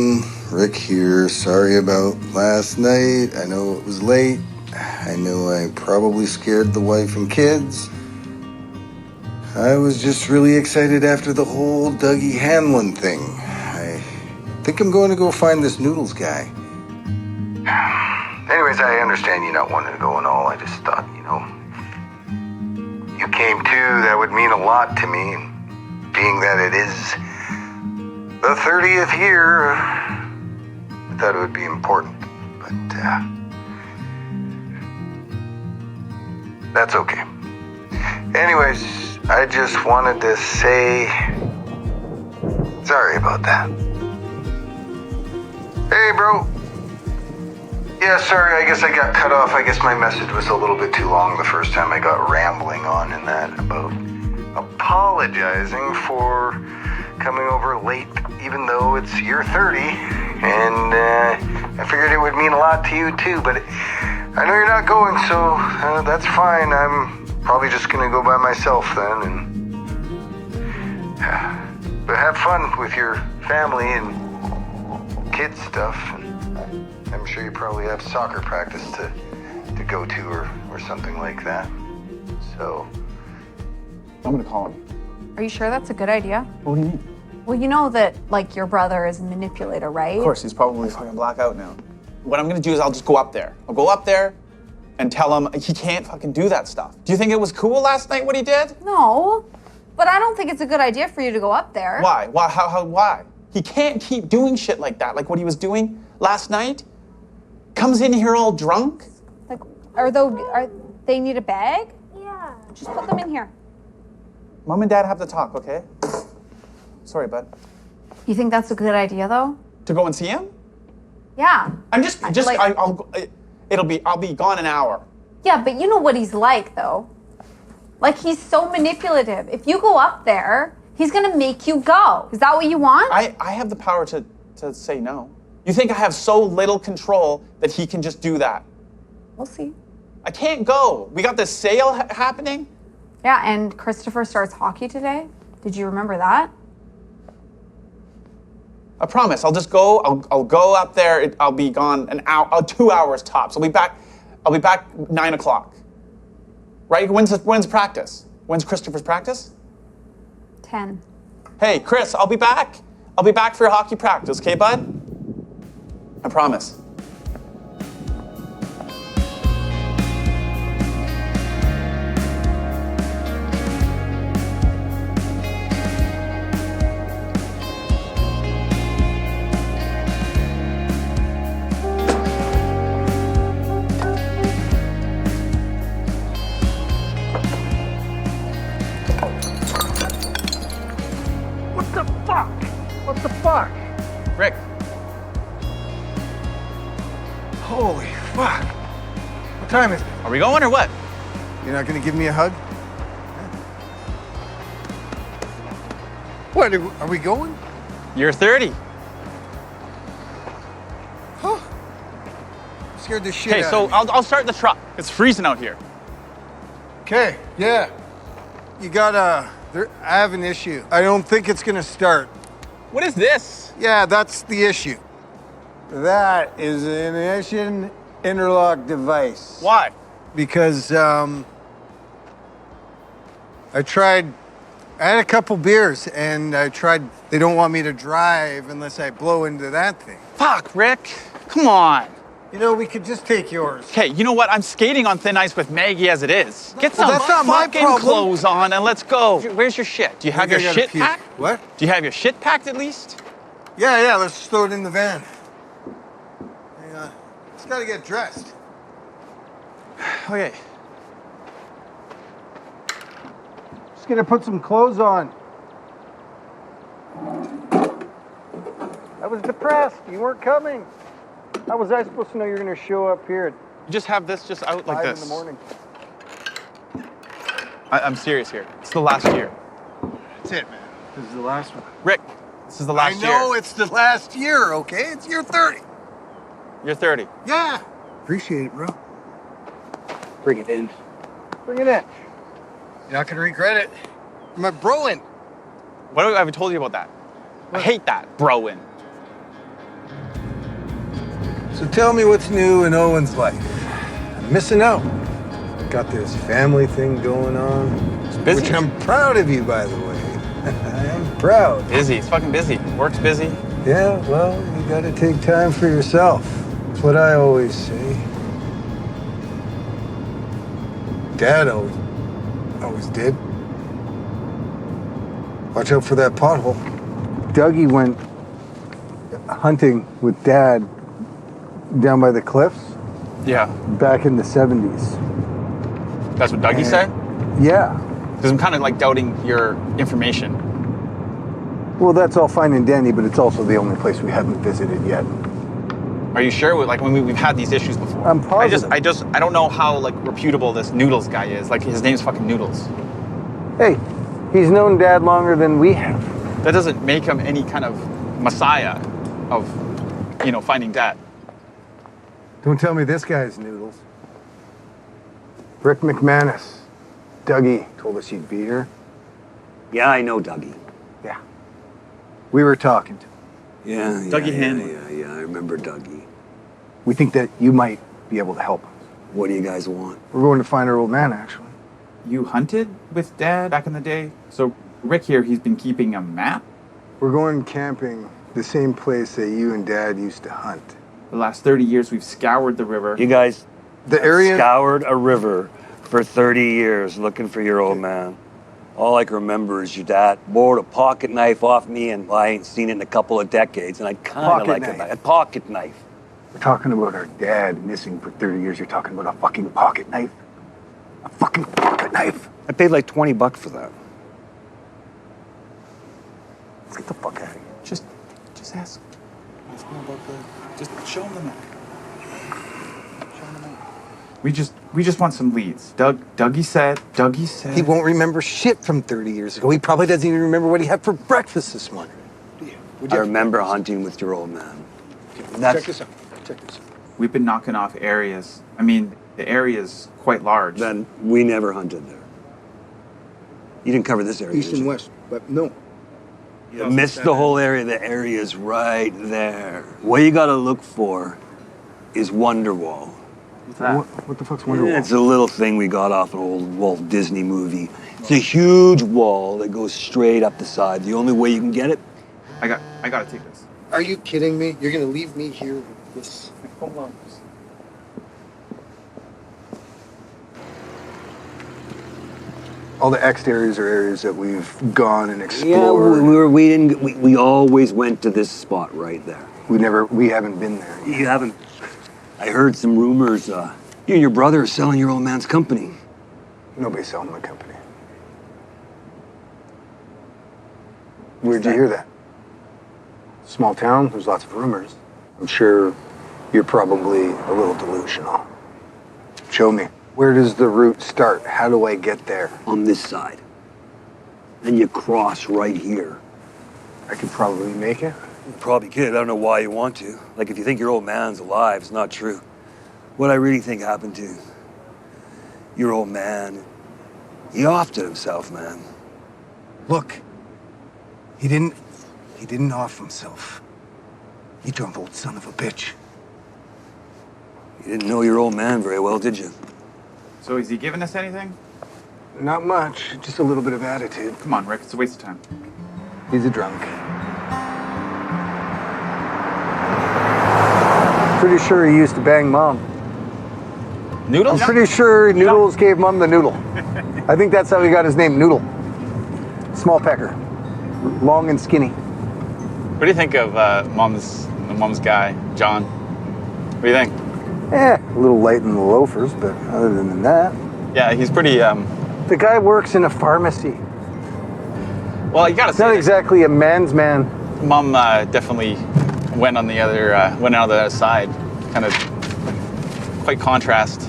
everyone. Rick here. Sorry about last night. I know it was late. I know I probably scared the wife and kids. I was just really excited after the whole Dougie Hanlon thing. I think I'm going to go find this Noodles guy. Anyways, I understand you not wanting to go and all. I just thought, you came too, that would mean a lot to me. Being that it is the 30th year, I thought it would be important. But, that's okay. Anyways, I just wanted to say sorry about that. Hey, bro. Yeah, sorry, I guess I got cut off. I guess my message was a little bit too long the first time I got rambling on in that about apologizing for coming over late, even though it's year 30. And I figured it would mean a lot to you too, but I know you're not going, so that's fine. I'm probably just gonna go by myself then, but have fun with your family and kids stuff. And I'm sure you probably have soccer practice to go to or something like that. So I'm gonna call him. Are you sure that's a good idea? What do you mean? Well, you know that, your brother is a manipulator, right? Of course, he's probably fucking blackout now. What I'm gonna do is I'll just go up there. I'll go up there and tell him he can't fucking do that stuff. Do you think it was cool last night what he did? No, but I don't think it's a good idea for you to go up there. Why? Why? He can't keep doing shit like that, like what he was doing last night. Comes in here all drunk. Are they need a bag? Yeah. Just put them in here. Mom and Dad have to talk, okay? Sorry, bud. You think that's a good idea, though? To go and see him? Yeah. I'll be gone an hour. Yeah, but you know what he's like, though. He's so manipulative. If you go up there, he's gonna make you go. Is that what you want? I have the power to say no. You think I have so little control that he can just do that? We'll see. I can't go. We got this sale happening. Yeah, and Christopher starts hockey today. Did you remember that? I promise. I'll just go. I'll go up there. I'll be gone an hour, 2 hours tops. I'll be back 9 o'clock. Right? When's practice? When's Christopher's practice? 10. Hey, Chris, I'll be back. I'll be back for your hockey practice, okay, bud? I promise. What the fuck? Rick. Holy fuck. What time is it? Are we going or what? You're not gonna give me a hug? What, are we going? You're 30. Huh. Scared the shit Okay, out so of me. I'll start the truck. It's freezing out here. Okay, yeah. You got I have an issue. I don't think it's gonna start. What is this? Yeah, that's the issue. That is an ignition interlock device. Why? Because I had a couple beers and they don't want me to drive unless I blow into that thing. Fuck, Rick. Come on. We could just take yours. Okay, you know what? I'm skating on thin ice with Maggie as it is. Get some that's not my fucking problem. clothes on and let's go. Where's your shit? Do you have your I gotta shit puke. packed? What? Do you have your shit packed at least? Yeah, let's just throw it in the van. Hang on. Just gotta get dressed. Okay. Just gonna put some clothes on. I was depressed. You weren't coming. How was I supposed to know you're gonna show up here at You just have this just out like 5 this. in the morning? I'm serious here. It's the last year. That's it, man. This is the last one. Rick, this is the last year. I know it's the last year, okay? It's year 30. You're 30. Yeah. Appreciate it, bro. Bring it in. Bring it in. You're not gonna regret it. I'm a broin. What have I told you about that? I hate that, broin. So tell me what's new in Owen's life. I'm missing out. Got this family thing going on. It's busy. Which I'm proud of you, by the way. I am proud. Busy. It's fucking busy. Work's busy. Yeah, well, you gotta take time for yourself. That's what I always say. Dad always did. Watch out for that pothole. Dougie went hunting with Dad down by the cliffs Yeah. back in the 70s. That's what Dougie said? Yeah. Because I'm kind of like doubting your information. Well, that's all fine and dandy, but it's also the only place we haven't visited yet. Are you sure? Like when we've had these issues before. I'm positive. I don't know how like reputable this Noodles guy is. Like his name's fucking Noodles. Hey, he's known Dad longer than we have. That doesn't make him any kind of messiah of, finding Dad. Don't tell me this guy's Noodles. Rick McManus. Dougie told us he'd be here. Yeah, I know Dougie. Yeah. We were talking to him. Yeah, Dougie Hanley. Yeah, I remember Dougie. We think that you might be able to help us. What do you guys want? We're going to find our old man, actually. You hunted with Dad back in the day? So Rick here, he's been keeping a map? We're going camping the same place that you and Dad used to hunt. The last 30 years, we've scoured the river. You guys The area... scoured a river for 30 years looking for your old man. All I can remember is your dad borrowed a pocket knife off me, and I ain't seen it in a couple of decades, and I kind of Pocket like knife. it back. A pocket knife. We're talking about our dad missing for 30 years. You're talking about a fucking pocket knife? A fucking pocket knife? I paid like $20 for that. Let's get the fuck out of here. Just ask. Ask him about just show him the map. Show him the map. We just want some leads. Dougie said. He won't remember shit from 30 years ago. He probably doesn't even remember what he had for breakfast this morning. I remember hunting with your old man. Check this out. We've been knocking off areas. I mean, the area's quite large. Then we never hunted there. You didn't cover this area, East did and you? west, but no. You missed the whole area. The area's right there. What you gotta look for is Wonderwall. What's that? What the fuck's Wonderwall? It's a little thing we got off an old Walt Disney movie. It's a huge wall that goes straight up the side. The only way you can get it. I gotta take this. Are you kidding me? You're gonna leave me here with this? Hold on. All the X areas are areas that we've gone and Yeah, explored. we always went to this spot right there. We haven't been there yet. You haven't. I heard some rumors. You and your brother are selling your old man's company. Nobody's selling my company. Where'd you hear that? Small town, there's lots of rumors. I'm sure you're probably a little delusional. Show me. Where does the route start? How do I get there? On this side. Then you cross right here. I could probably make it. You probably could. I don't know why you want to. Like, if you think your old man's alive, it's not true. What I really think happened to your old man, he offed it himself, man. Look, he didn't off himself. You drunk old son of a bitch. You didn't know your old man very well, did you? So is he giving us anything? Not much, just a little bit of attitude. Come on, Rick. It's a waste of time. He's a drunk. Pretty sure he used to bang Mom. Noodles? I'm pretty sure Noodles gave Mom the noodle. I think that's how he got his name, Noodle. Small pecker. Long and skinny. What do you think of mom's guy, John? What do you think? A little light in the loafers, but other than that. Yeah, he's pretty. The guy works in a pharmacy. Well, you gotta It's not say, exactly a man's man. Mom definitely went on the other side. Kind of quite contrast.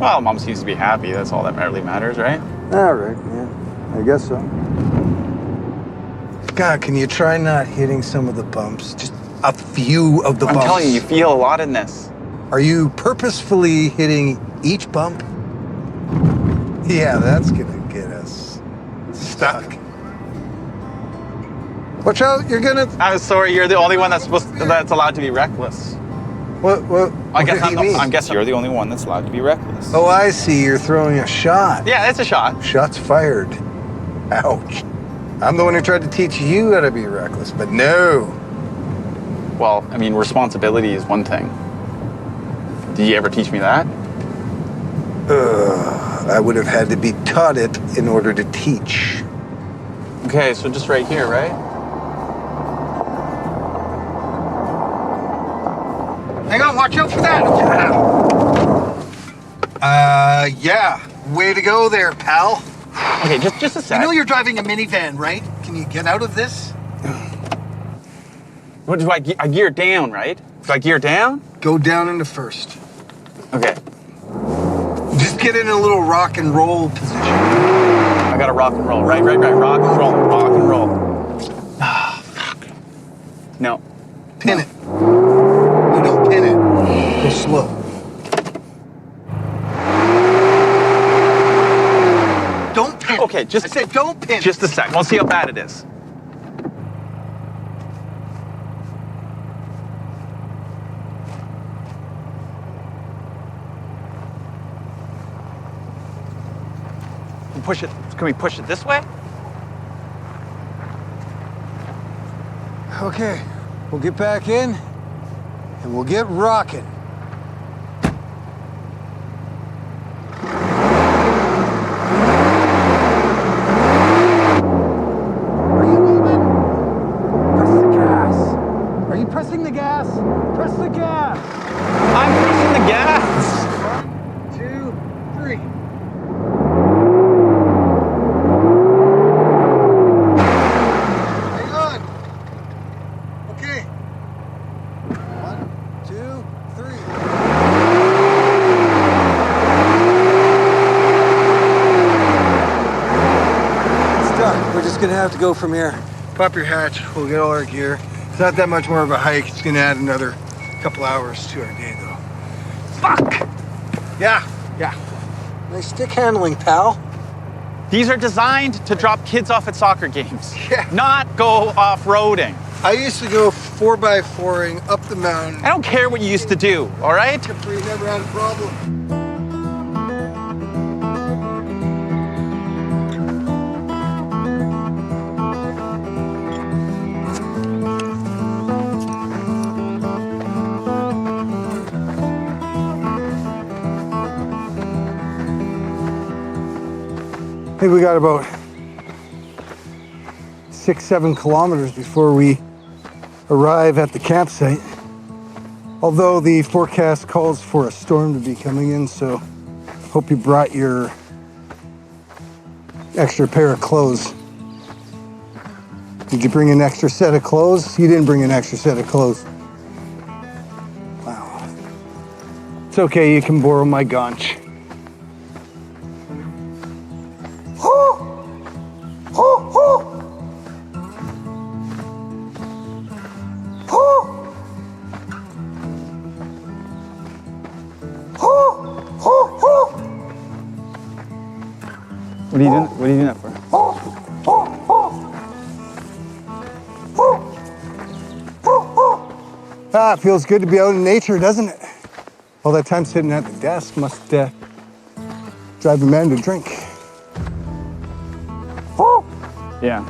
Well, Mom seems to be happy. That's all that really matters, right? All right, yeah, I guess so. God, can you try not hitting some of the bumps? Just a few of the I'm bumps. telling you, you feel a lot in this. Are you purposefully hitting each bump? Yeah, that's gonna get us stuck. Watch out, you're gonna... I'm sorry, you're the only one that's allowed to be reckless. I guess what do you mean? I guess you're the only one that's allowed to be reckless. Oh, I see. You're throwing a shot. Yeah, it's a shot. Shots fired. Ouch. I'm the one who tried to teach you how to be reckless, but no. Well, I mean, responsibility is one thing. Did you ever teach me that? I would have had to be taught it in order to teach. Okay, so just right here, right? Hang on, watch out for that. Yeah. Way to go there, pal. Okay, just a sec. I know you're driving a minivan, right? Can you get out of this? What do I gear down, right? Do I gear down? Go down into first. Okay. Just get in a little rock and roll position. I gotta rock and roll. Right. Rock and roll. Ah, fuck. No. Pin it. No, don't pin it. Go slow. Don't pin. Okay, I said don't pin. Just a sec. We'll see how bad it is. Push it. Can we push it this way? Okay, we'll get back in and we'll get rocking. Are you moving? Press the gas. Are you pressing the gas? Press the gas. I'm pressing the gas. 1, 2, 3. Hang on. Okay. 1, 2, 3. It's done. We're just gonna have to go from here. Pop your hatch. We'll get all our gear. It's not that much more of a hike. It's gonna add another couple hours to our day, though. Fuck! Yeah. Nice stick handling, pal. These are designed to drop kids off at soccer games. Yeah. Not go off-roading. I used to go 4x4ing up the mountain. I don't care what you used to do, all right? We never had a problem. I think we got about 6-7 kilometers before we arrive at the campsite. Although the forecast calls for a storm to be coming in, so hope you brought your extra pair of clothes. Did you bring an extra set of clothes? You didn't bring an extra set of clothes. Wow. It's okay, you can borrow my gonch. What are you doing? What are you doing that for? Ah, it feels good to be out in nature, doesn't it? All that time sitting at the desk must drive a man to drink. Yeah.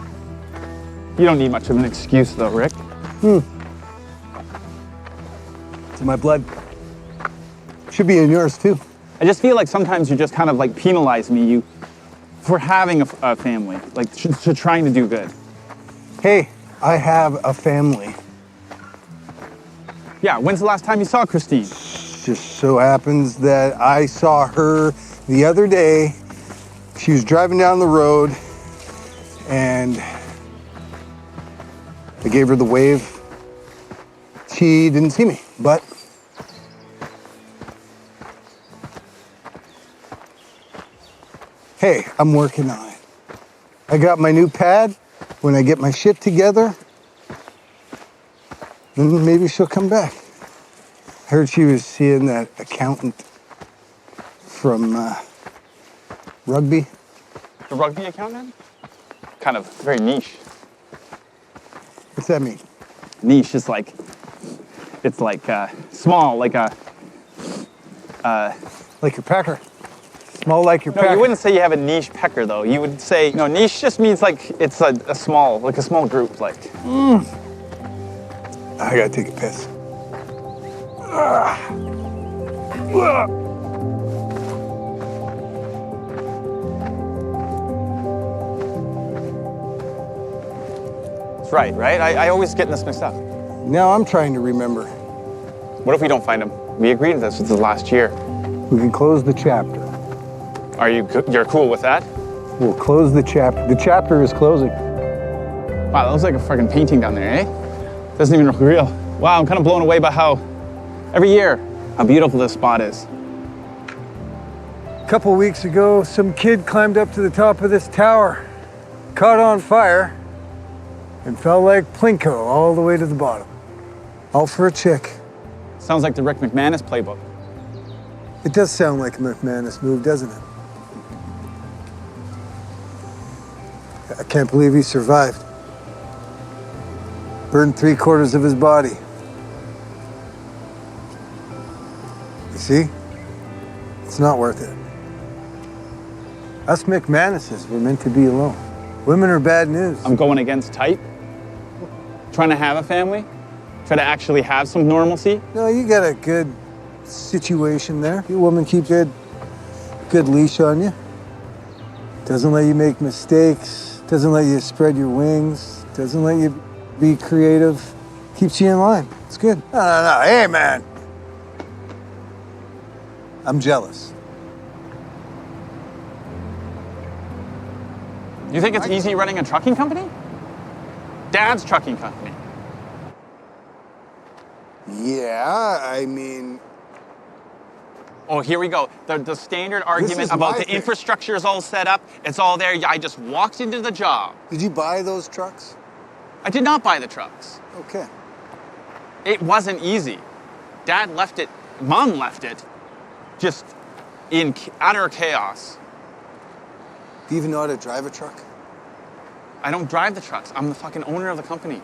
You don't need much of an excuse, though, Rick. It's in my blood. Should be in yours, too. I just feel like sometimes you just kind of like penalize me for having a family, like to trying to do good. Hey, I have a family. Yeah, when's the last time you saw Christine? Just so happens that I saw her the other day. She was driving down the road and I gave her the wave. She didn't see me, but hey, I'm working on it. I got my new pad. When I get my shit together, then maybe she'll come back. I heard she was seeing that accountant from rugby. The rugby accountant? Kind of very niche. What's that mean? Niche is like It's like small, like a. Like your pecker. Small like your No, pecker. you wouldn't say you have a niche pecker though. You would say no. Niche just means like it's a small, like a small group, like. I gotta take a piss. That's right, right? I always get this mixed up. Now I'm trying to remember. What if we don't find him? We agreed to this. It's the last year. We can close the chapter. Are you're cool with that? We'll close the chapter. The chapter is closing. Wow, that looks like a fucking painting down there, eh? Doesn't even look real. Wow, I'm kind of blown away by how every year how beautiful this spot is. A couple weeks ago, some kid climbed up to the top of this tower, caught on fire, and fell like Plinko all the way to the bottom. All for a chick. Sounds like the Rick McManus playbook. It does sound like a McManus move, doesn't it? I can't believe he survived. Burned 3/4 of his body. You see? It's not worth it. Us McManuses were meant to be alone. Women are bad news. I'm going against type. Trying to have a family. Try to actually have some normalcy. No, you got a good situation there. Your woman keeps a good leash on you. Doesn't let you make mistakes. Doesn't let you spread your wings. Doesn't let you be creative. Keeps you in line. It's good. No. Hey, man. I'm jealous. You think it's easy running a trucking company? Dad's trucking company. Yeah, I mean, Oh, here we go. The standard argument is about my the thing. infrastructure is all set up. It's all there. I just walked into the job. did you buy those trucks? I did not buy the trucks. Okay. It wasn't easy. Dad left it, Mom left it, just in utter chaos. Do you even know how to drive a truck? I don't drive the trucks. I'm the fucking owner of the company.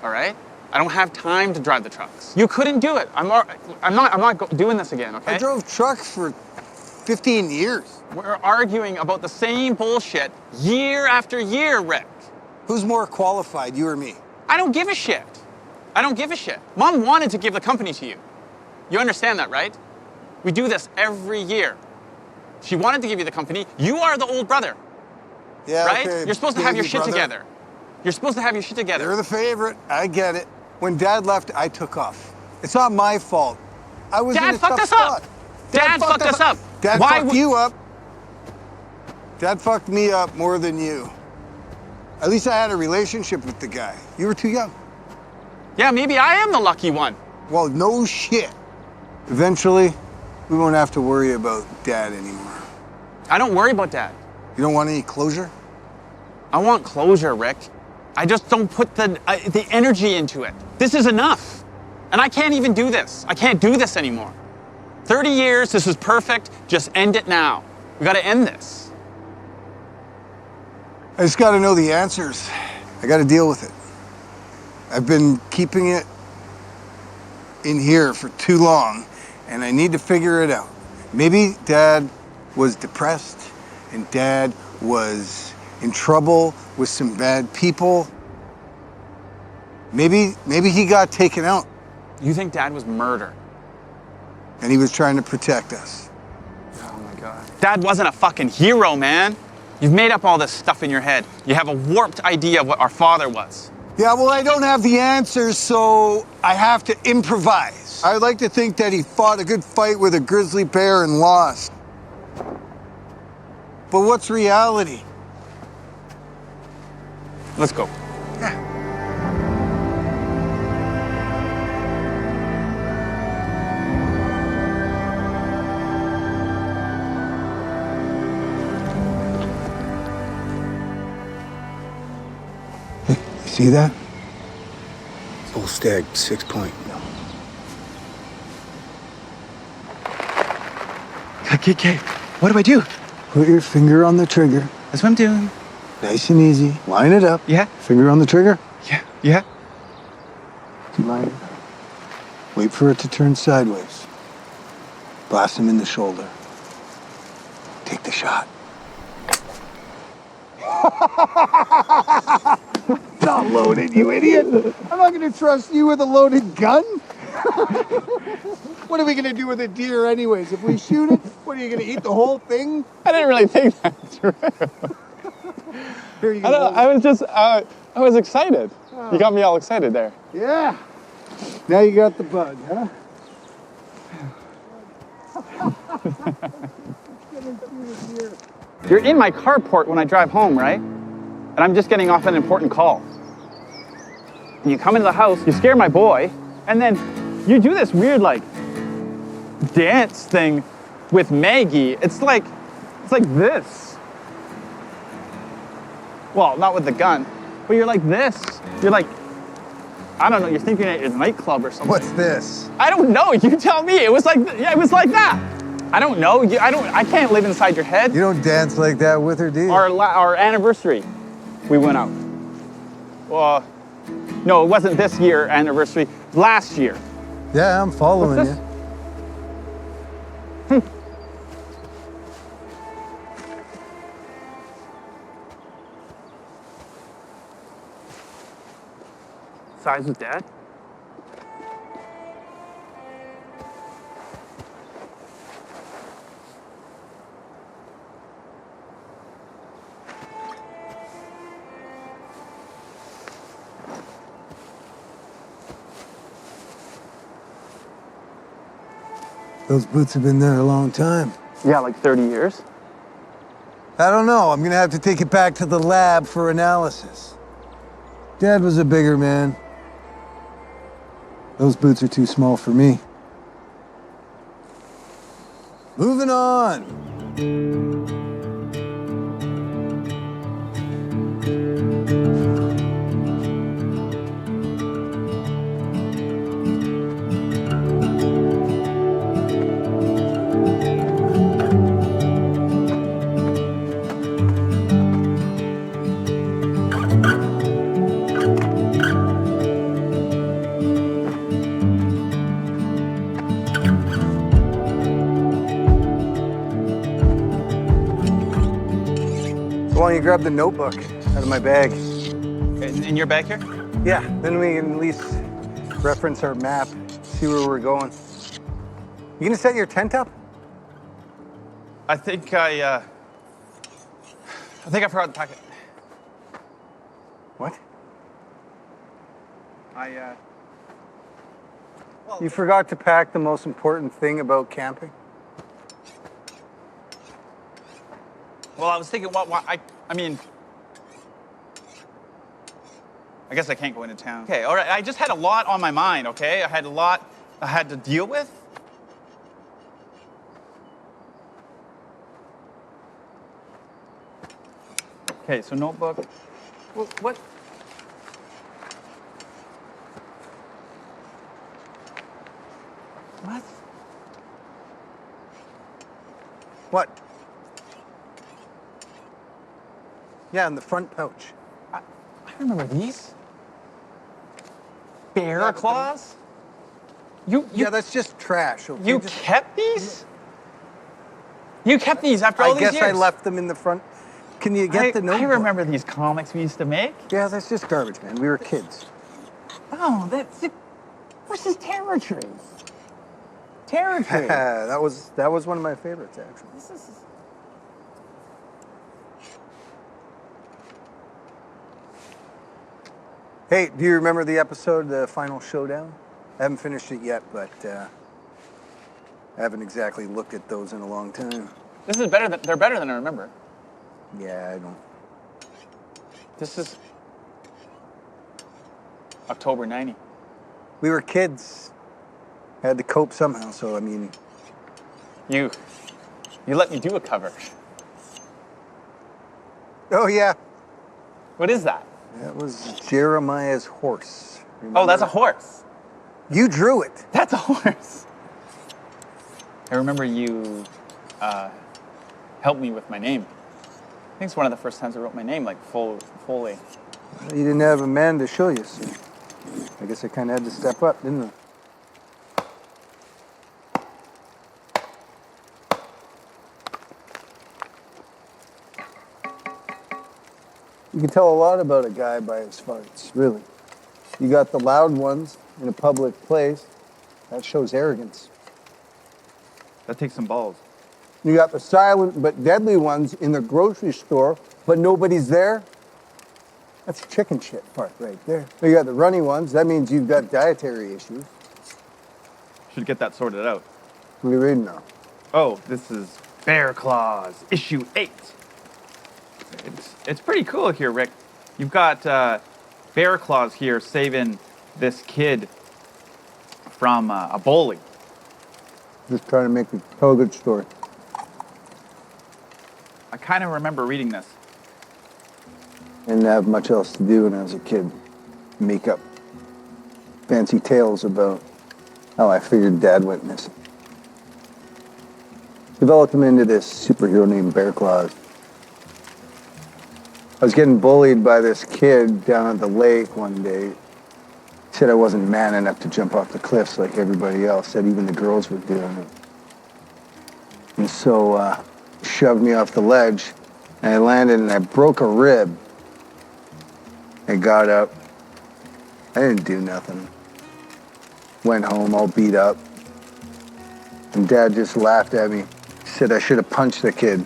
All right? I don't have time to drive the trucks. You couldn't do it. I'm not doing this again, okay? I drove trucks for 15 years. We're arguing about the same bullshit year after year, Rick. Who's more qualified, you or me? I don't give a shit. I don't give a shit. Mom wanted to give the company to you. You understand that, right? We do this every year. She wanted to give you the company. You are the old brother, Yeah, right? okay, You're supposed to have baby your shit brother. together. You're supposed to have your shit together. You're the favorite. I get it. When Dad left, I took off. It's not my fault. I was in Dad a fucked tough us up. spot. Dad fucked us up. Dad Why fucked would- you up. Dad fucked me up more than you. At least I had a relationship with the guy. You were too young. Yeah, maybe I am the lucky one. Well, no shit. Eventually, we won't have to worry about Dad anymore. I don't worry about Dad. You don't want any closure? I want closure, Rick. I just don't put the energy into it. This is enough. And I can't even do this. I can't do this anymore. 30 years, this is perfect. Just end it now. We gotta end this. I just gotta know the answers. I gotta deal with it. I've been keeping it in here for too long, and I need to figure it out. Maybe Dad was depressed, and Dad was in trouble with some bad people. Maybe he got taken out, You think Dad was murdered? and he was trying to protect us. Oh my God. Dad wasn't a fucking hero, man. You've made up all this stuff in your head. You have a warped idea of what our father was. Yeah, well, I don't have the answers, so I have to improvise. I'd like to think that he fought a good fight with a grizzly bear and lost. But what's reality? Let's go. You see that? It's old stag, 6 point. Okay. What do I do? Put your finger on the trigger. That's what I'm doing. Nice and easy. Line it up. Yeah. Finger on the trigger. Yeah. Line it up. Wait for it to turn sideways. Blast him in the shoulder. Take the shot. Not loaded, you idiot! I'm not gonna trust you with a loaded gun. What are we gonna do with a deer anyways? If we shoot it, what are you gonna eat the whole thing? I didn't really think that through. Here you I go. was just, I was excited. You got me all excited there. Yeah. Now you got the bug, huh? You're in my carport when I drive home, right? And I'm just getting off an important call. And you come into the house, you scare my boy, and then you do this weird, like, dance thing with Maggie. It's like this. Well, not with the gun, but you're like this. You're like, I don't know, you're thinking at a nightclub or something. What's this? I don't know, you tell me. It was like, yeah, it was like that. I don't know, I can't live inside your head. You don't dance like that with her, do you? Our anniversary, we went out. Well, no, it wasn't this year anniversary, last year. Yeah, I'm following What's you. this? Size of dad? Those boots have been there a long time. Yeah, like 30 years. I don't know. I'm gonna have to take it back to the lab for analysis. Dad was a bigger man. Those boots are too small for me. Moving on. Why don't you grab the notebook out of my bag? In your bag here? Yeah, then we can at least reference our map, see where we're going. You gonna set your tent up? I think I forgot the packet. What? Well, You forgot to pack the most important thing about camping? Well, I was thinking, I mean, I guess I can't go into town. Okay, all right, I just had a lot on my mind, okay? I had a lot I had to deal with. Okay, so notebook. Well, what? What? What? Yeah, in the front pouch. I remember these. Bear claws? Yeah, that's just trash. Okay? You kept these? You kept these after all I these guess years? I left them in the front. Can you get the notebook? I remember these comics we used to make. Yeah, that's just garbage, man. We were kids. Oh, what's this territory? Territory. that was one of my favorites, actually. This is... Hey, do you remember the episode, The Final Showdown? I haven't finished it yet, but I haven't exactly looked at those in a long time. This is better they're better than I remember. Yeah, I don't. This is October 90. We were kids. Had to cope somehow, so I mean. You let me do a cover. Oh, yeah. What is that? That was Jeremiah's horse. Oh, that's a horse. You drew it. That's a horse. I remember you helped me with my name. I think it's one of the first times I wrote my name, like fully. You didn't have a man to show you, so I guess I kind of had to step up, didn't I? You can tell a lot about a guy by his farts, really. You got the loud ones in a public place. That shows arrogance. That takes some balls. You got the silent but deadly ones in the grocery store, but nobody's there. That's a chicken shit fart right there. You got the runny ones. That means you've got dietary issues. Should get that sorted out. What are you reading now? Oh, this is Bear Claws, issue 8. It's pretty cool here, Rick. You've got Bear Claws here saving this kid from a bully. Just trying to tell a good story. I kind of remember reading this. I didn't have much else to do when I was a kid. Make up fancy tales about how I figured Dad went missing. Developed him into this superhero named Bear Claws. I was getting bullied by this kid down at the lake one day. He said I wasn't man enough to jump off the cliffs like everybody else. Said even the girls were doing it. And so shoved me off the ledge, and I landed and I broke a rib. I got up. I didn't do nothing. Went home all beat up. And Dad just laughed at me. He said I should have punched the kid.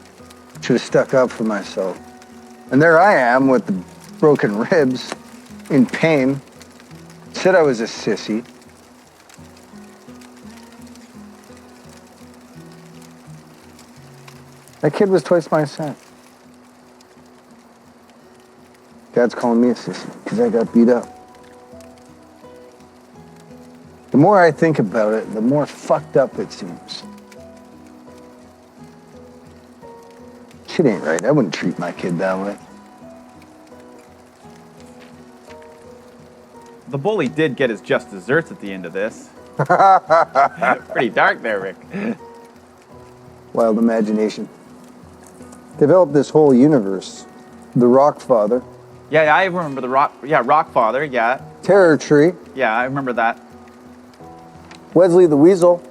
Should have stuck up for myself. And there I am with the broken ribs, in pain. Said I was a sissy. That kid was twice my size. Dad's calling me a sissy because I got beat up. The more I think about it, the more fucked up it seems. Shit ain't right. I wouldn't treat my kid that way. The bully did get his just desserts at the end of this. Pretty dark there, Rick. Wild imagination. Developed this whole universe. The Rock Father. Yeah, I remember the Rock Father, yeah. Terror Tree. Yeah, I remember that. Wesley the Weasel.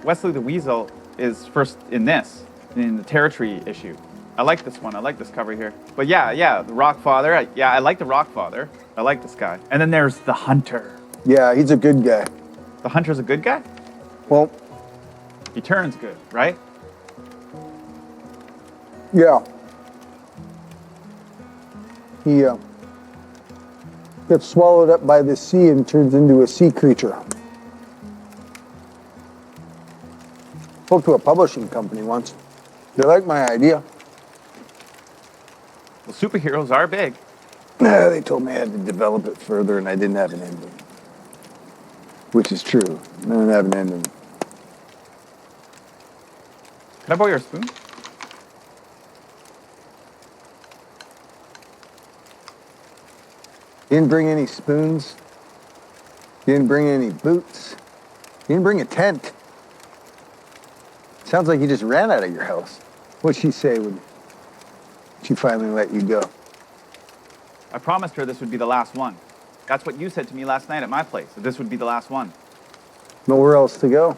Wesley the Weasel is first in this, in the Territory issue. I like this one. I like this cover here. But yeah, the Rock Father. I like the Rock Father. I like this guy. And then there's the Hunter. Yeah, he's a good guy. The Hunter's a good guy? Well, He turns good, right? yeah. He gets swallowed up by the sea and turns into a sea creature. Spoke to a publishing company once. They liked my idea. Well, superheroes are big. They told me I had to develop it further and I didn't have an ending. Which is true. I didn't have an ending. Can I borrow your spoon? You didn't bring any spoons. You didn't bring any boots. You didn't bring a tent. Sounds like you just ran out of your house. What'd she say when she finally let you go? I promised her this would be the last one. That's what you said to me last night at my place, that this would be the last one. Nowhere else to go.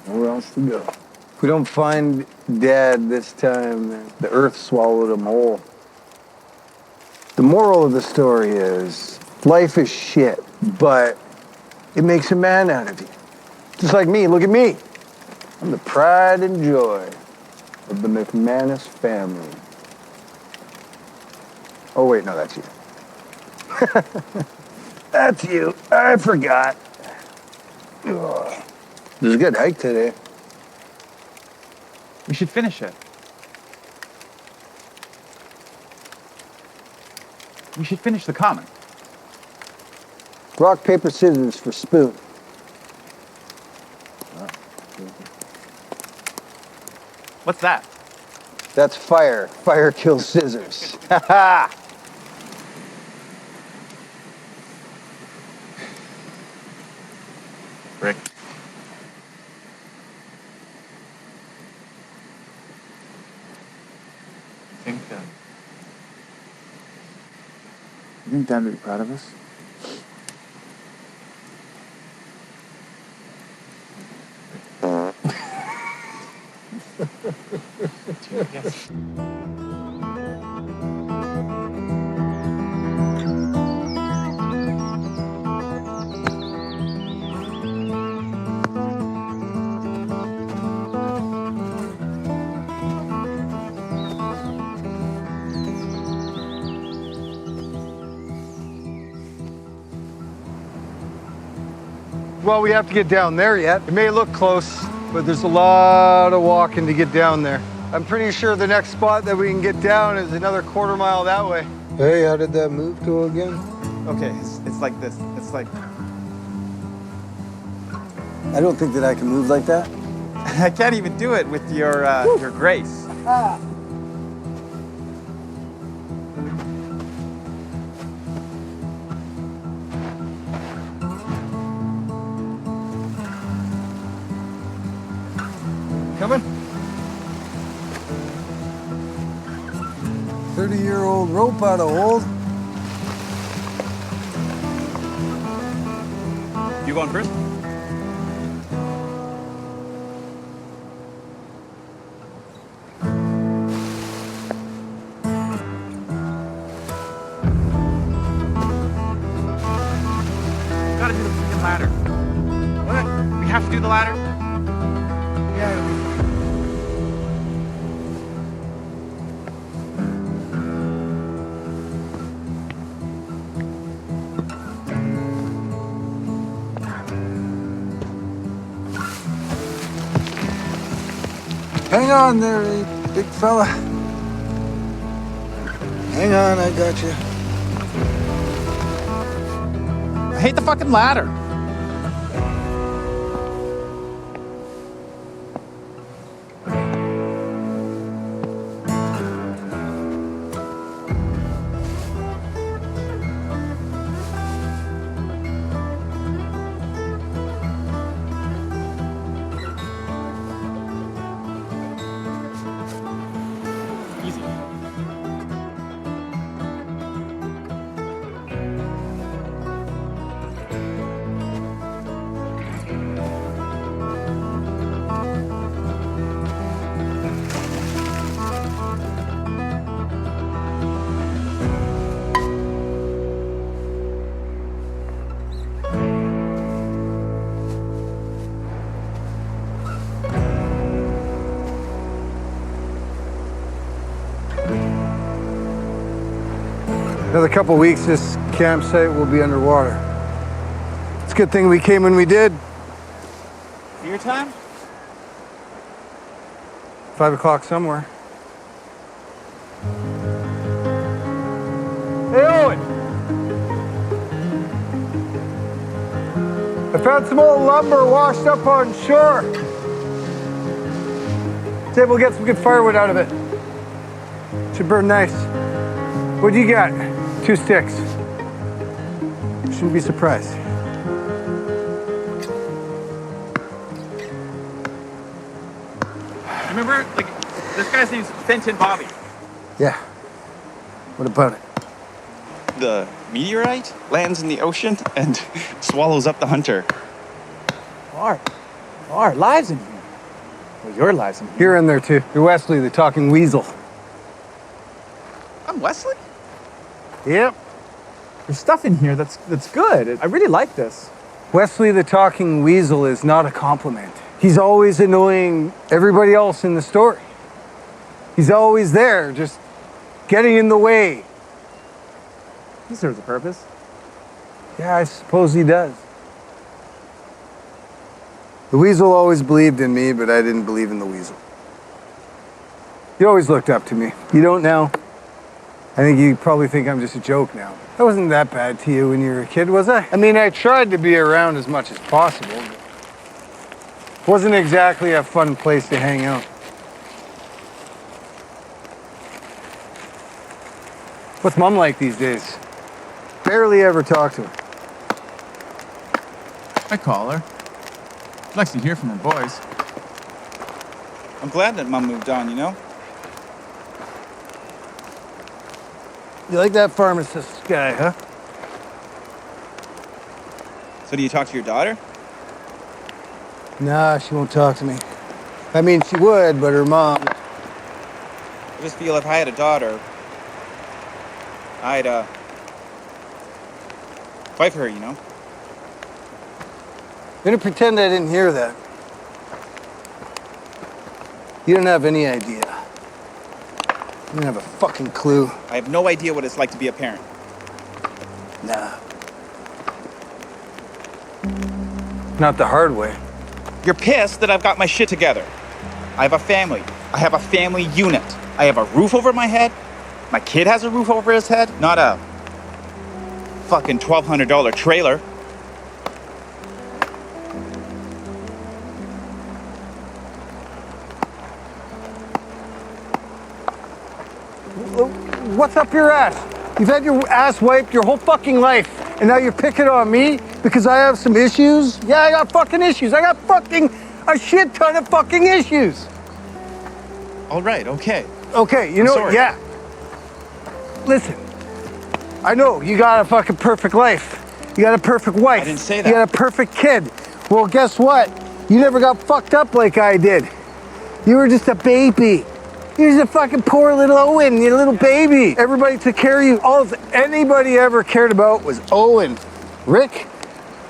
Nowhere else to go. If we don't find Dad this time, the earth swallowed him whole. The moral of the story is, life is shit, but it makes a man out of you. Just like me, look at me. I'm the pride and joy of the McManus family. Oh wait, no, that's you. That's you. I forgot. Ugh. It was a good hike today. We should finish it. We should finish the comic. Rock, paper, scissors for spoon. What's that? That's fire. Fire kills scissors. Ha ha! Rick. You think Dad would be proud of us? well, we have to get down there yet. It may look close, but there's a lot of walking to get down there. I'm pretty sure the next spot that we can get down is another quarter mile that way. Hey, how did that move go again? Okay, it's like this. It's like I don't think that I can move like that. I can't even do it with your grace. Coming. 30-year-old rope out of hold. You going first? Gotta do the freaking ladder. What? We have to do the ladder? Yeah. Hang on there, big fella. Hang on, I got you. I hate the fucking ladder. Easy. Another couple weeks, this campsite will be underwater. It's a good thing we came when we did. Your time? 5 o'clock somewhere. Hey, Owen! I found some old lumber washed up on shore. See if we'll get some good firewood out of it. Should burn nice. What do you got? 2 sticks. Shouldn't be surprised. Remember, like, this guy's name's Fenton Bobby. Yeah. What about it? The meteorite lands in the ocean and swallows up the hunter. Our lives in here. Well, your lives in here. You're in there too. You're Wesley, the talking weasel. I'm Wesley? Yep. There's stuff in here that's good. I really like this. Wesley, the talking weasel is not a compliment. He's always annoying everybody else in the story. He's always there, just getting in the way. He serves a purpose. Yeah, I suppose he does. The weasel always believed in me, but I didn't believe in the weasel. He always looked up to me. You don't now. I think you probably think I'm just a joke now. I wasn't that bad to you when you were a kid, was I? I mean, I tried to be around as much as possible, but it wasn't exactly a fun place to hang out. What's Mom like these days? Barely ever talk to her. I call her. She likes to hear from her boys. I'm glad that Mom moved on, you know? You like that pharmacist guy, huh? So do you talk to your daughter? Nah, she won't talk to me. I mean, she would, but her mom... I just feel if I had a daughter, I'd, fight for her, you know? I'm gonna pretend I didn't hear that. You don't have any idea. You don't have a fucking clue. I have no idea what it's like to be a parent. Nah. Not the hard way. You're pissed that I've got my shit together. I have a family. I have a family unit. I have a roof over my head. My kid has a roof over his head, not a fucking $1,200 trailer. What's up your ass? You've had your ass wiped your whole fucking life, and now you're picking on me because I have some issues? Yeah, I got fucking issues. I got fucking a shit ton of fucking issues. All right, okay. Okay, you know, sorry. yeah. Listen, I know you got a fucking perfect life. You got a perfect wife. I didn't say that. You got a perfect kid. Well, guess what? You never got fucked up like I did. You were just a baby. You're just a fucking poor little Owen, you little baby. Everybody took care of you. All anybody ever cared about was Owen. Rick,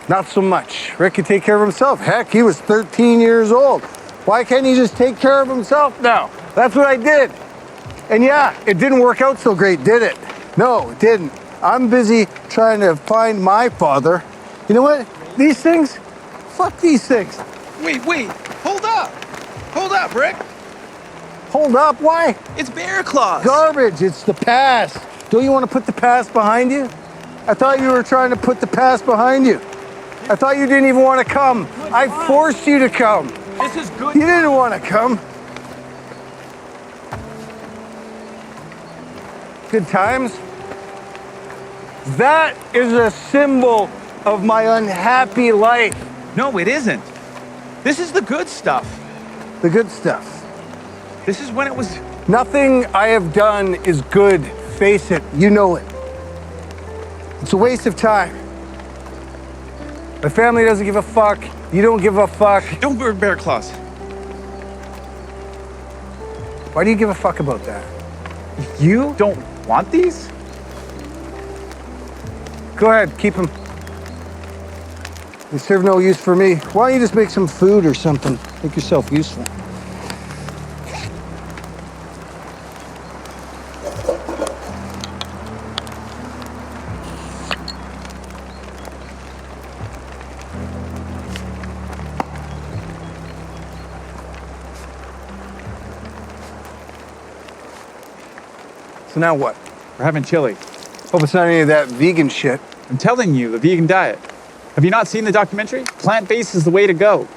not so much. Rick could take care of himself. Heck, he was 13 years old. Why can't he just take care of himself now? That's what I did. And yeah, it didn't work out so great, did it? No, it didn't. I'm busy trying to find my father. You know what? These things, fuck these things. Wait, hold up. Hold up, Rick. Hold up, why? It's bear claws. Garbage, it's the past. Don't you want to put the past behind you? I thought you were trying to put the past behind you. I thought you didn't even want to come. I forced you to come. This is good. You didn't want to come. Good times? That is a symbol of my unhappy life. No, it isn't. This is the good stuff. The good stuff. This is when it was... Nothing I have done is good. Face it, you know it. It's a waste of time. My family doesn't give a fuck. You don't give a fuck. Don't wear bear claws. Why do you give a fuck about that? You don't want these? Go ahead, keep them. They serve no use for me. Why don't you just make some food or something? Make yourself useful. So now what? We're having chili. Hope it's not any of that vegan shit. I'm telling you, the vegan diet. Have you not seen the documentary? Plant-based is the way to go.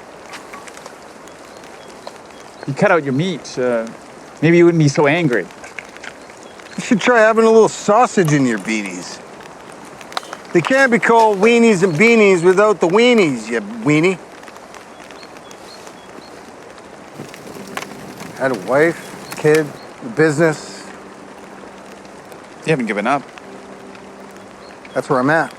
You cut out your meat, maybe you wouldn't be so angry. You should try having a little sausage in your beanies. They can't be called weenies and beanies without the weenies, you weenie. Had a wife, kid, a business. You haven't given up. That's where I'm at.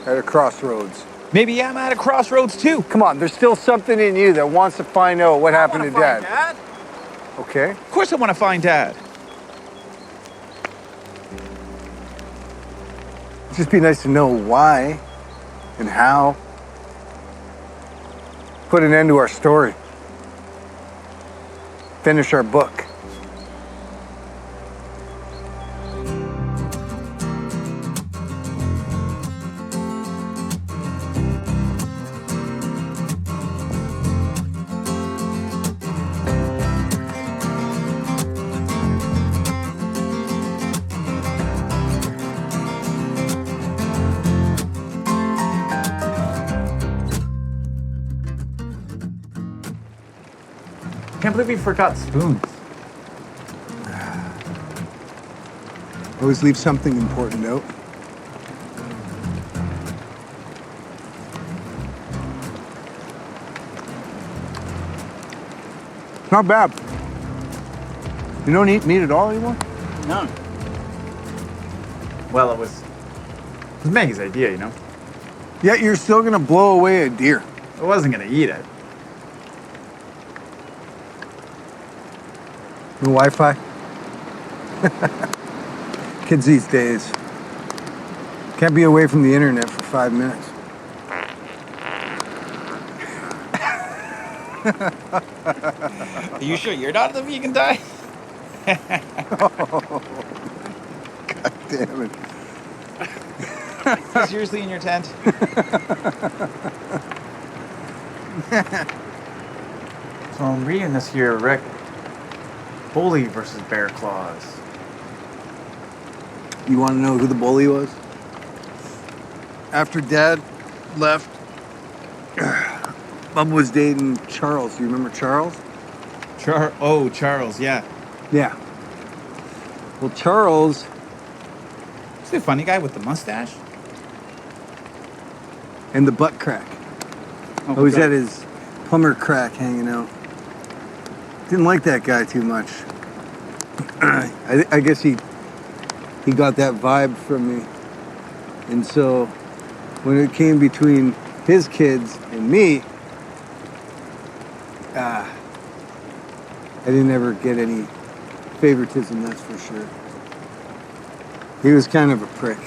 At a crossroads. Maybe I'm at a crossroads too. Come on, there's still something in you that wants to find out what happened to Dad. Okay. Of course I want to find Dad. It'd just be nice to know why and how. Put an end to our story. Finish our book. Can't believe we forgot spoons. Always leave something important out. Not bad. You don't eat meat at all anymore? No. Well, it was Maggie's idea, you know? Yet you're still gonna blow away a deer. I wasn't gonna eat it. No Wi-Fi? Kids these days can't be away from the internet for 5 minutes. Are you sure you're not the vegan diet? God damn it. Seriously in your tent? So I'm reading this here, Rick. Bully versus bear claws. You want to know who the bully was? After Dad left, Mom was dating Charles. You remember Charles? Charles, yeah. Yeah. Well, Charles, Is the funny guy with the mustache? and the butt crack. Oh, Always good. had his plumber crack hanging out. Didn't like that guy too much. I guess he got that vibe from me. And so when it came between his kids and me, I didn't ever get any favoritism, that's for sure. He was kind of a prick.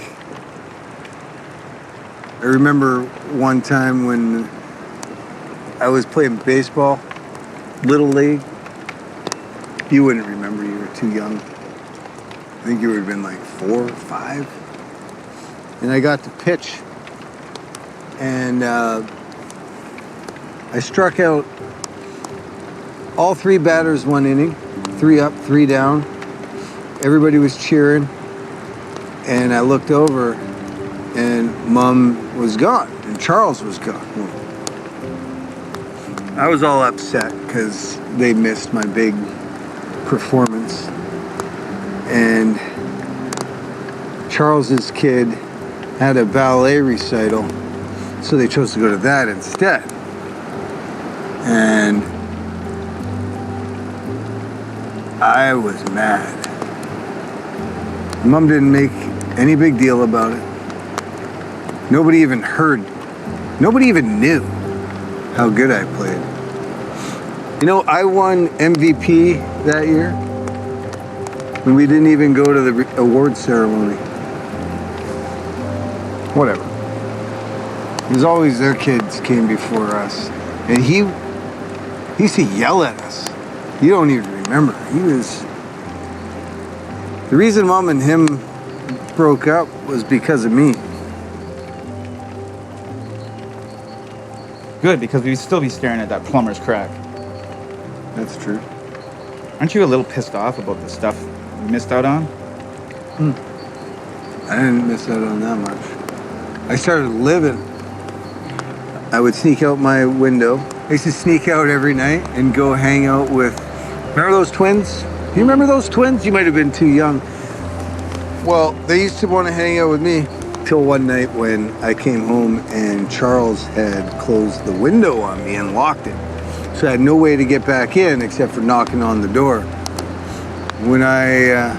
I remember one time when I was playing baseball, Little League. You wouldn't remember, you were too young. I think you would have been like 4 or 5. And I got to pitch. And I struck out all 3 batters 1 inning, 3 up, 3 down. Everybody was cheering. And I looked over and Mom was gone and Charles was gone. I was all upset because they missed my big performance. And Charles's kid had a ballet recital, so they chose to go to that instead. And I was mad. Mom didn't make any big deal about it. Nobody even heard, nobody even knew how good I played. You know, I won MVP that year, and we didn't even go to the award ceremony. Whatever. It was always their kids came before us. And he used to yell at us. You don't even remember. The reason Mom and him broke up was because of me. Good, because we'd still be staring at that plumber's crack. That's true. Aren't you a little pissed off about the stuff you missed out on? I didn't miss out on that much. I started living. I would sneak out my window. I used to sneak out every night and go hang out with, remember those twins? Do you remember those twins? You might have been too young. Well, they used to want to hang out with me till one night when I came home and Charles had closed the window on me and locked it. So I had no way to get back in except for knocking on the door. When I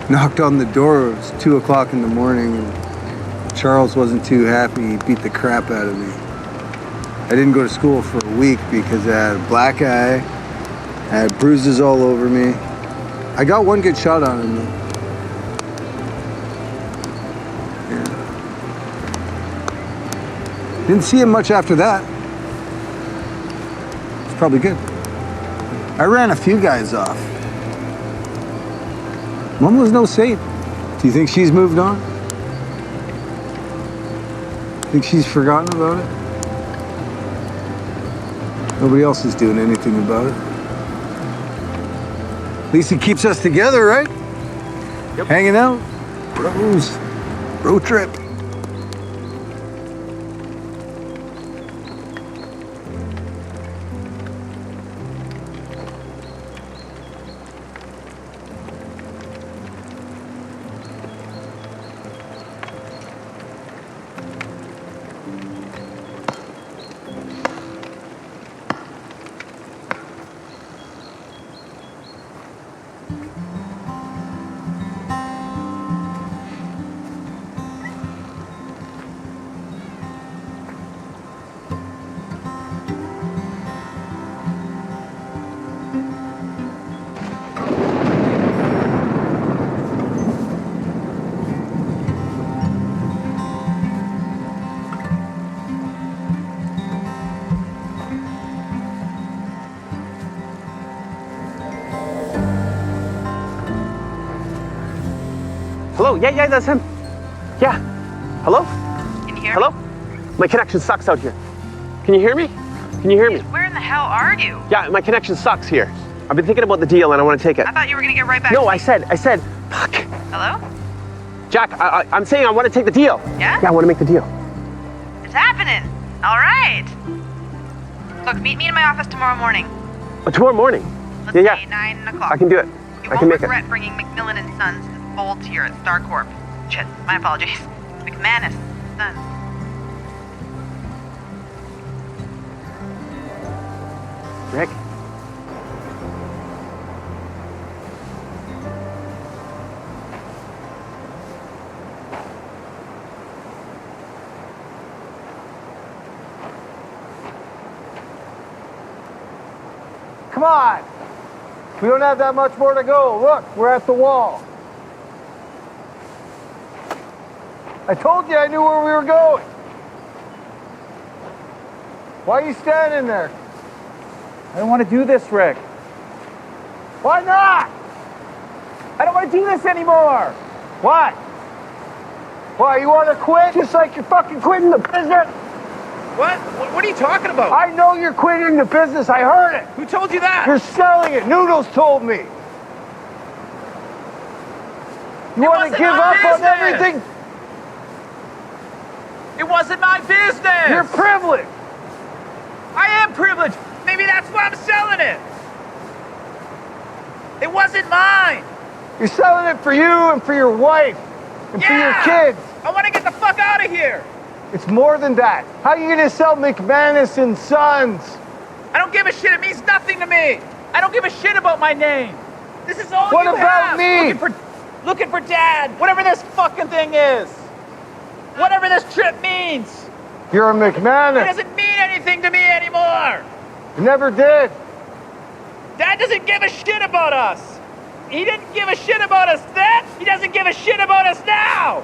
knocked on the door, it was 2 o'clock in the morning, and Charles wasn't too happy. He beat the crap out of me. I didn't go to school for a week because I had a black eye, I had bruises all over me. I got one good shot on him though. Yeah. Didn't see him much after that. It's probably good. I ran a few guys off. Mom was no saint. Do you think she's moved on? Think she's forgotten about it? Nobody else is doing anything about it. At least it keeps us together, right? Yep. Hanging out. Bros. Road trip. Hello? Yeah, that's him. Yeah. Hello? Can you hear Hello? me? My connection sucks out here. Can you hear me? Can you hear me? Where in the hell are you? Yeah, my connection sucks here. I've been thinking about the deal and I want to take it. I thought you were gonna get right back No, to I me. said, fuck. Hello? Jack, I'm saying I want to take the deal. Yeah? Yeah, I want to make the deal. It's happening. All right. Look, meet me in my office tomorrow morning. But tomorrow morning? Let's Yeah. say 9 o'clock. I can do it. You I can won't make regret bringing McMillan and Sons to the fold here at Star Corp. Shit, my apologies. McManus and Sons. Rick? Come on. We don't have that much more to go. Look, we're at the wall. I told you I knew where we were going. Why are you standing there? I don't want to do this, Rick. Why not? I don't want to do this anymore. Why? Why, you want to quit? Just like you're fucking quitting the business? What? What are you talking about? I know you're quitting the business. I heard it. Who told you that? You're selling it. Noodles told me. You want to give up on everything? It wasn't my business. You're privileged. I am privileged. Maybe that's why I'm selling it. It wasn't mine. You're selling it for you and for your wife and for your kids. I want to get the fuck out of here. It's more than that. How are you going to sell McManus and Sons? I don't give a shit. It means nothing to me. I don't give a shit about my name. This is all What you about have. me? Looking for Dad. Whatever this fucking thing is. Whatever this trip means. You're a It McManus. doesn't mean anything to me anymore. You never did. Dad doesn't give a shit about us. He didn't give a shit about us then. He doesn't give a shit about us now.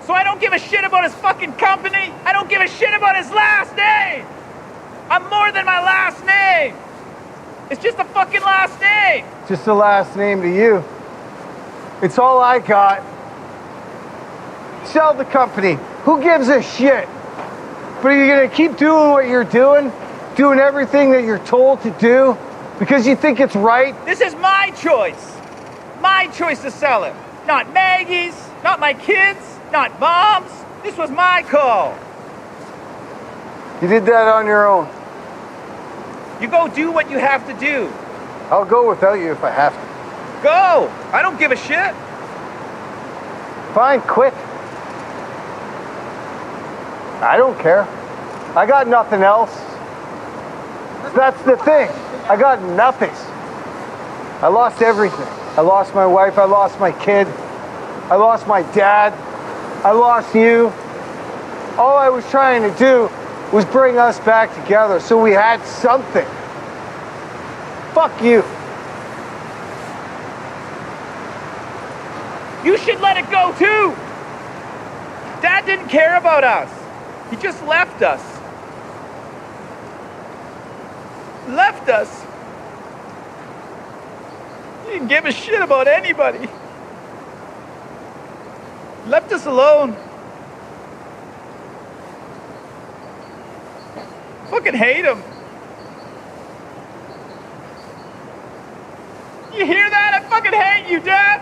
So I don't give a shit about his fucking company. I don't give a shit about his last name. I'm more than my last name. It's just a fucking last name. Just the last name to you. It's all I got. Sell the company. Who gives a shit? But are you going to keep doing what you're doing? Doing everything that you're told to do? Because you think it's right? This is my choice. My choice to sell it. Not Maggie's, not my kids, not Mom's. This was my call. You did that on your own. You go do what you have to do. I'll go without you if I have to. Go. I don't give a shit. Fine, quit. I don't care. I got nothing else. That's the thing. I got nothing. I lost everything. I lost my wife. I lost my kid. I lost my dad. I lost you. All I was trying to do was bring us back together so we had something. Fuck you. You should let it go too. Dad didn't care about us. He just left us. Left us. He didn't give a shit about anybody. Left us alone. Fucking hate him. You hear that? I fucking hate you, Dad.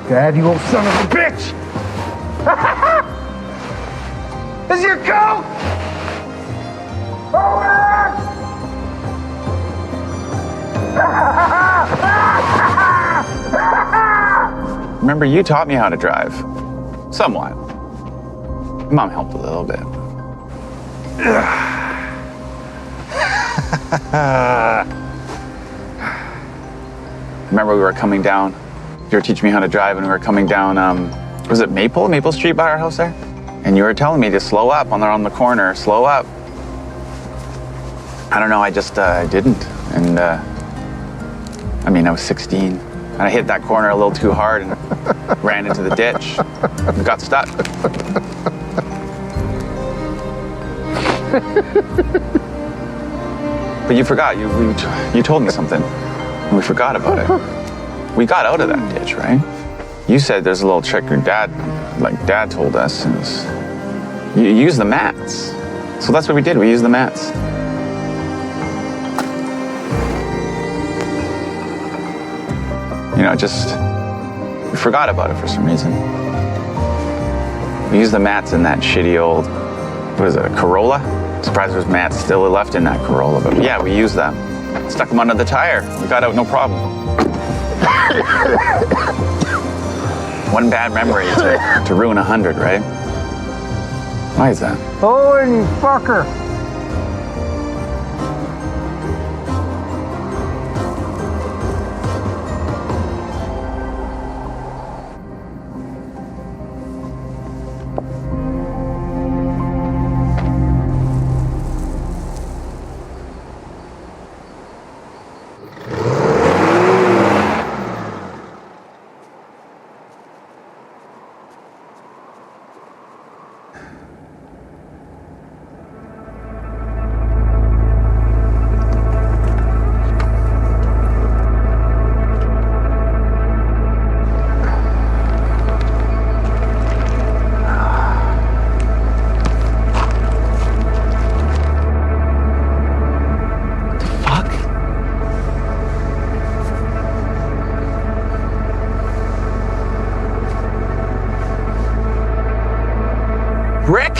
Dad, you old son of a bitch! Is your coat? Remember, you taught me how to drive. Somewhat. Mom helped a little bit. Remember, we were coming down. You were teaching me how to drive, and we were coming down, was it Maple Street by our house there? And you were telling me to slow up on the corner, slow up. I don't know, I just didn't. And I was 16. And I hit that corner a little too hard and ran into the ditch and got stuck. But you forgot, you told me something, and we forgot about it. We got out of that ditch, right? You said there's a little trick your dad told us, and you use the mats. So that's what we did, we used the mats. We forgot about it for some reason. We used the mats in that shitty old, what is it, a Corolla? Surprised there's mats still left in that Corolla, but yeah, we used them. Stuck them under the tire. We got out, no problem. One bad memory to ruin 100, right? Why is that? Owen, you fucker! Rick?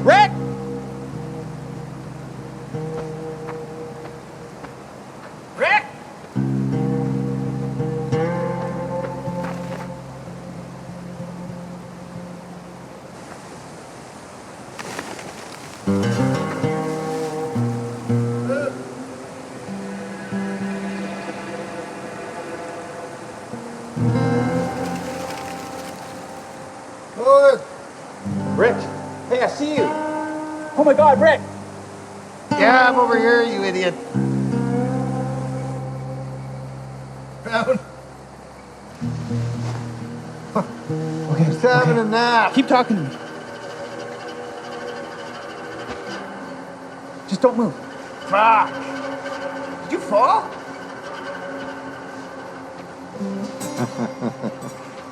Rick? Rick? Rick? Hey, I see you. Oh my God, Rick! Yeah, I'm over here, you idiot. Found. Okay, Just having a nap. keep talking to me. Just don't move. Fuck. Did you fall?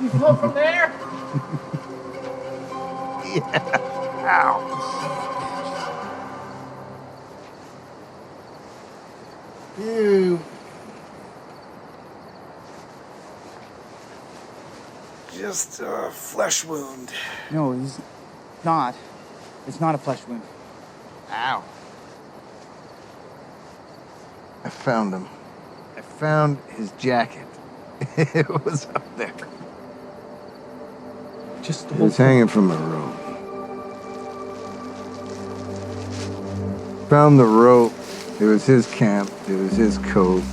You flow from there? You. Just a flesh wound. No, he's not. It's not a flesh wound. Ow. I found him. I found his jacket. It was up there. Just He was hanging from a rope. Found the rope. It was his camp. It was his coat.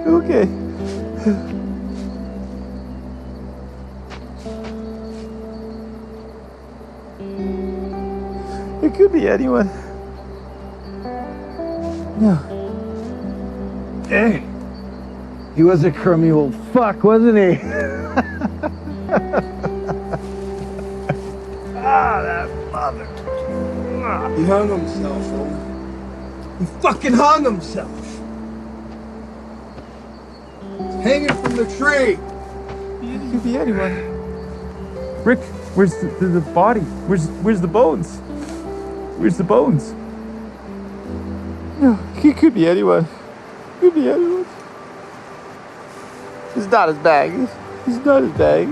Okay. It could be anyone. No. Hey, he was a crummy old fuck, wasn't he? That mother. He hung himself, Homer. He fucking hung himself. He's hanging from the tree. It could be anyone. Rick, where's the body? Where's the bones? Where's the bones? No, it could be anyone. Could be anyone. It's not his bag. It's not his bag.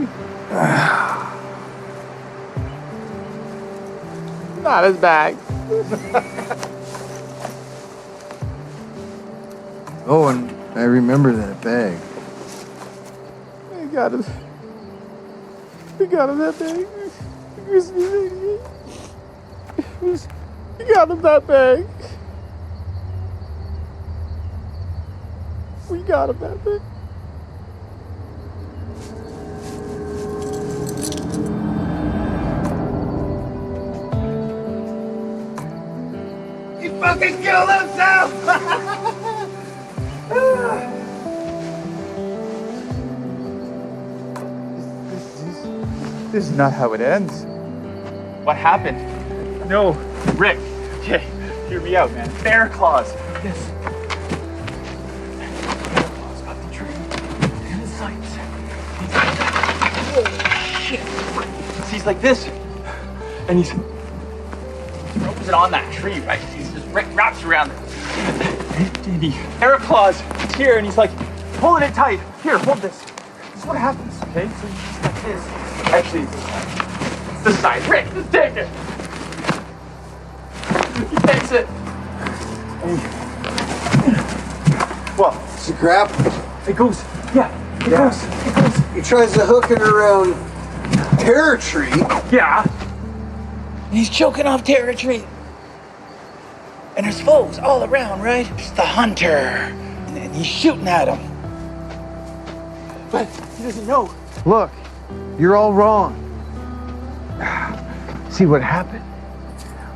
Not his bag. Oh, and I remember that bag. We got him. We got him that bag. We got him that bag. We got him that bag. He fucking killed himself! This is not how it ends. What happened? No, Rick. Okay, hear me out, man. Bear claws. Yes. Bear claws got the tree and the sights. Oh shit! He's like this, and he's frozen on that tree, right? He's just wraps around it. And he bear claws. It's here, and he's like pulling it tight. Here, hold this. This is what happens. Okay, so he's like this. Actually, it's this side. Rick, just take it. He takes it. Well, Does he grab? it goes. Yeah, it goes. It goes. He tries to hook it around territory. Yeah. And he's choking off territory. And there's foes all around, right? It's the hunter. And he's shooting at him. But he doesn't know. Look, you're all wrong. See, what happened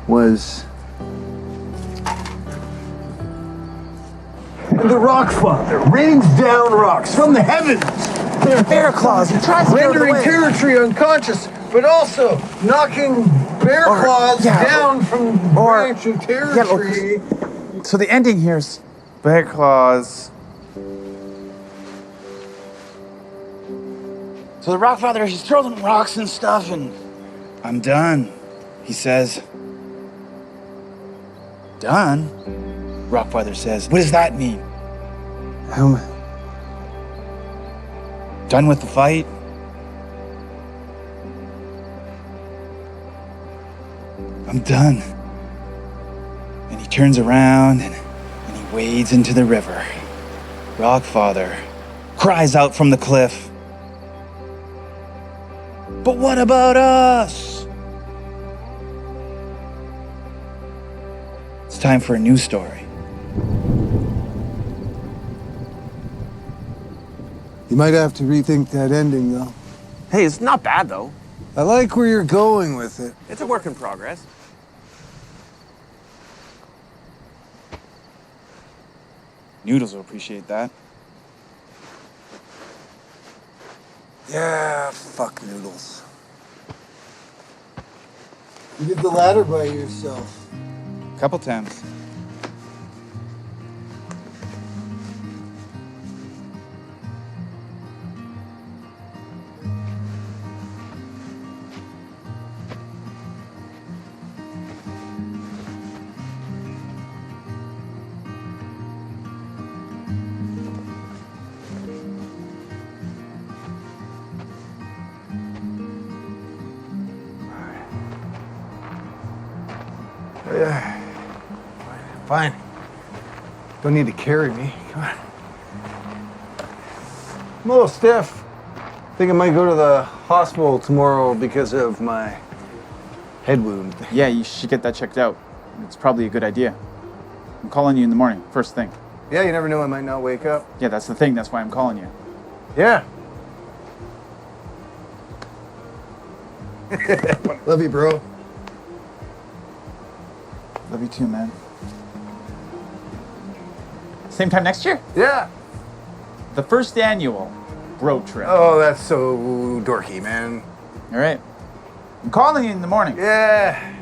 was... And the Rock Father rains down rocks from the heavens. They're bear claws. He tries to Rendering territory unconscious, but also knocking bear claws down from branch of territory. So the ending here is bear claws. So the Rock Father, he's throwing rocks and stuff, and I'm done, he says. Done? Rock Father says, what does that mean? Done with the fight? I'm done. And he turns around and he wades into the river. Rock Father cries out from the cliff, but what about us? It's time for a new story. You might have to rethink that ending, though. Hey, it's not bad, though. I like where you're going with it. It's a work in progress. Noodles will appreciate that. Yeah, fuck noodles. You did the ladder by yourself. Couple times. Fine. Don't need to carry me. Come on. I'm a little stiff. Think I might go to the hospital tomorrow because of my head wound. Yeah, you should get that checked out. It's probably a good idea. I'm calling you in the morning, first thing. Yeah, you never know, I might not wake up. Yeah, that's the thing. That's why I'm calling you. Yeah. Love you, bro. Love you too, man. Same time next year? Yeah. The first annual road trip. Oh, that's so dorky, man. All right. I'm calling you in the morning. Yeah.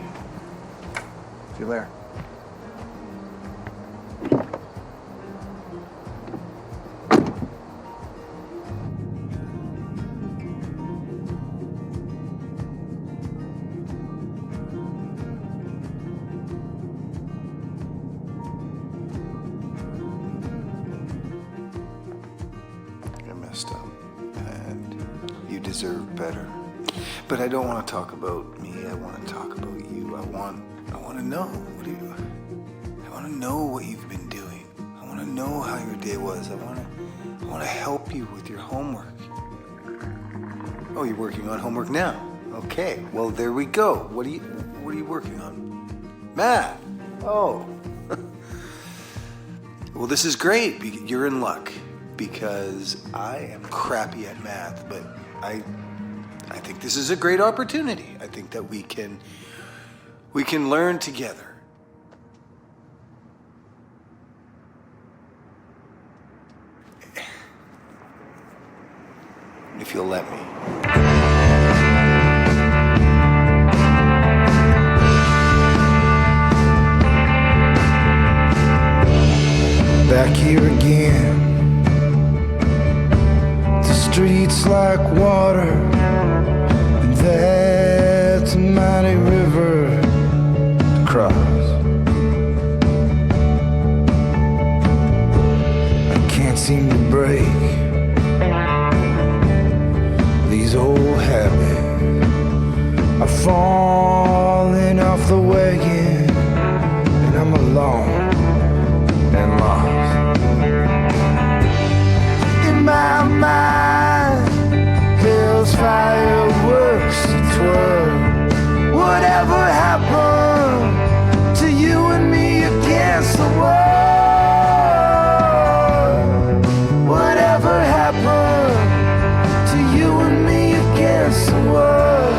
See you later. I messed up, and you deserve better. But I don't want to talk about me. I want to talk about you. I want to know. I want to know what you've been doing. I want to know how your day was. I want to help you with your homework. Oh, you're working on homework now. Okay. Well, there we go. What are you working on? Math. Oh. Well, this is great. You're in luck. Because I am crappy at math, but I think this is a great opportunity. I think that we can learn together. If you'll let me. Back here again. Streets like water, and that's a mighty river to cross. I can't seem to break these old habits. I've fallen off the wagon, and I'm alone and lost. In my mind, hell's fireworks to twirl. Whatever happened to you and me against the world? Whatever happened to you and me against the world?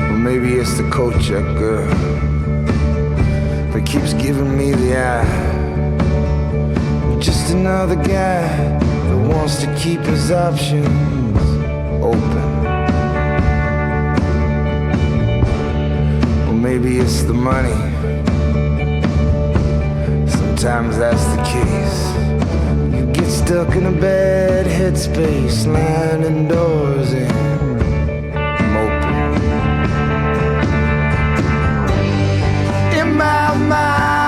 Well, maybe it's the coat check girl that keeps giving me the eye. Just another guy that wants to keep his options open. Or maybe it's the money. Sometimes that's the case. You get stuck in a bad headspace, slamming doors and moping. In my mind,